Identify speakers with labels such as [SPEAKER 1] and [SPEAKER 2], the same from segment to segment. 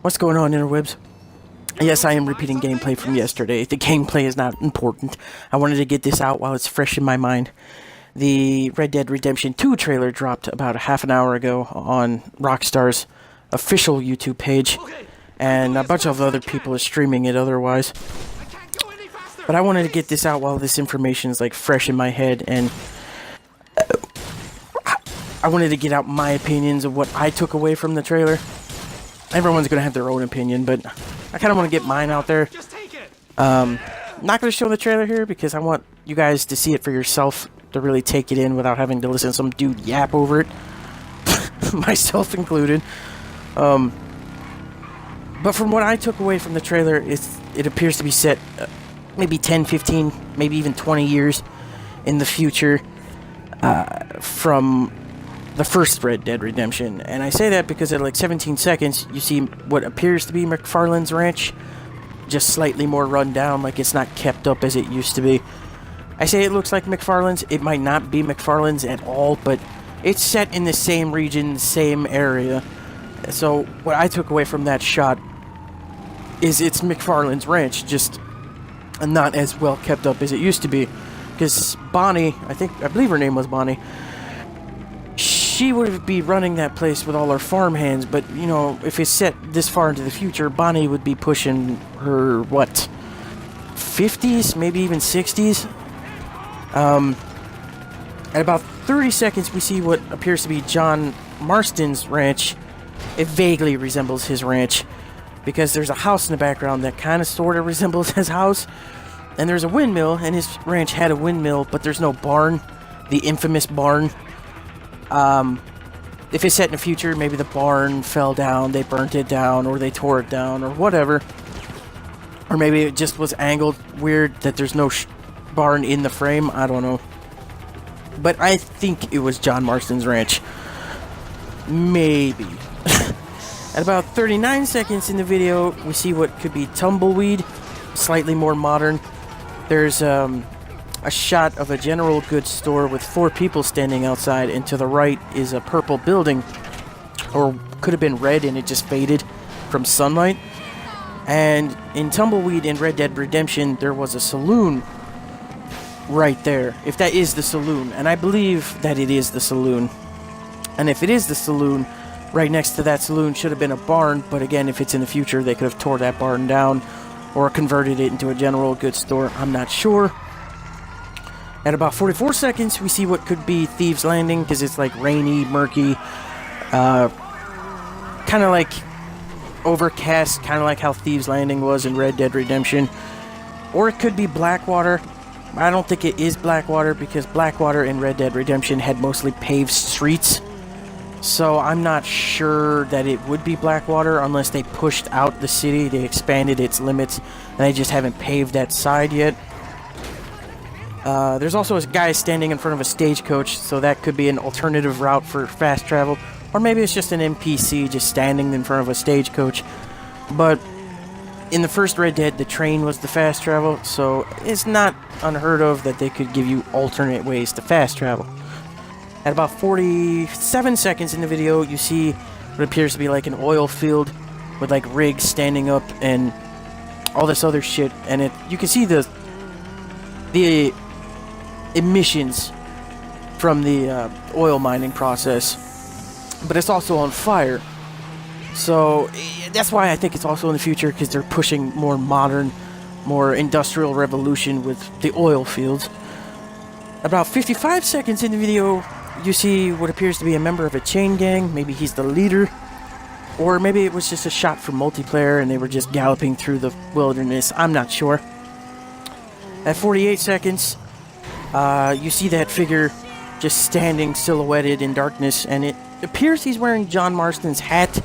[SPEAKER 1] What's going on, interwebs? Yes, I am repeating gameplay from yesterday. The gameplay is not important. I wanted to get this out while it's fresh in my mind. The Red Dead Redemption 2 trailer dropped about a half an hour ago on Rockstar's official YouTube page, and a bunch of other people are streaming it otherwise. But I wanted to get this out while this information is like fresh in my head, and I wanted to get out my opinions of what I took away from the trailer. Everyone's going to have their own opinion, but I kind of want to get mine out there. Not going to show the trailer here because I want you guys to see it for yourself, to really take it in without having to listen to some dude yap over it. Myself included. But from what I took away from the trailer, it appears to be set maybe 10, 15, maybe even 20 years in the future from the first Red Dead Redemption. And I say that because at like 17 seconds, you see what appears to be McFarlane's ranch, just slightly more run down, like it's not kept up as it used to be. I say it looks like McFarlane's. It might not be McFarlane's at all, but it's set in the same region, same area. So what I took away from that shot is it's McFarlane's ranch, just not as well kept up as it used to be. Because Bonnie, I believe her name was Bonnie, she would be running that place with all her farm hands, but, you know, if it's set this far into the future, Bonnie would be pushing her, what, 50s, maybe even 60s? At about 30 seconds, we see what appears to be John Marston's ranch. It vaguely resembles his ranch, because there's a house in the background that kind of sort of resembles his house, and there's a windmill, and his ranch had a windmill, but there's no barn, the infamous barn. If it's set in the future, maybe the barn fell down, they burnt it down, or they tore it down, or whatever. Or maybe it just was angled weird that there's no barn in the frame, I don't know. But I think it was John Marston's ranch. Maybe. At about 39 seconds in the video, we see what could be Tumbleweed, slightly more modern. There's, a shot of a general goods store with 4 people standing outside, and to the right is a purple building, or could have been red and it just faded from sunlight. And in Tumbleweed in Red Dead Redemption, there was a saloon right there, if that is the saloon, and I believe that it is the saloon. And if it is the saloon, right next to that saloon should have been a barn, but again, if it's in the future, they could have tore that barn down or converted it into a general goods store. I'm not sure. At about 44 seconds, we see what could be Thieves Landing, because it's like rainy, murky, kind of like overcast, kind of like how Thieves Landing was in Red Dead Redemption. Or it could be Blackwater. I don't think it is Blackwater, because Blackwater in Red Dead Redemption had mostly paved streets. So I'm not sure that it would be Blackwater unless they pushed out the city, they expanded its limits, and they just haven't paved that side yet. There's also a guy standing in front of a stagecoach, so that could be an alternative route for fast travel. Or maybe it's just an NPC just standing in front of a stagecoach. But in the first Red Dead, the train was the fast travel, so it's not unheard of that they could give you alternate ways to fast travel. At about 47 seconds in the video, you see what appears to be like an oil field with like rigs standing up and all this other shit, and you can see the emissions from the oil mining process, but it's also on fire. So that's why I think it's also in the future, because they're pushing more modern, more industrial revolution with the oil fields. About 55 seconds in the video, you see what appears to be a member of a chain gang. Maybe he's the leader, or maybe it was just a shot for multiplayer and they were just galloping through the wilderness. I'm not sure. At 48 seconds, you see that figure just standing silhouetted in darkness, and it appears he's wearing John Marston's hat.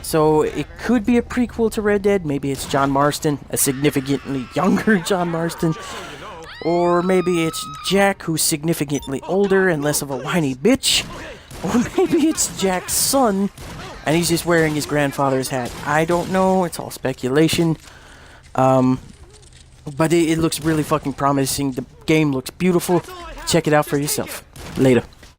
[SPEAKER 1] So it could be a prequel to Red Dead. Maybe it's John Marston, a significantly younger John Marston. Or maybe it's Jack, who's significantly older and less of a whiny bitch. Or maybe it's Jack's son, and he's just wearing his grandfather's hat. I don't know. It's all speculation. But it looks really fucking promising. The game looks beautiful. Check it out for yourself. Later.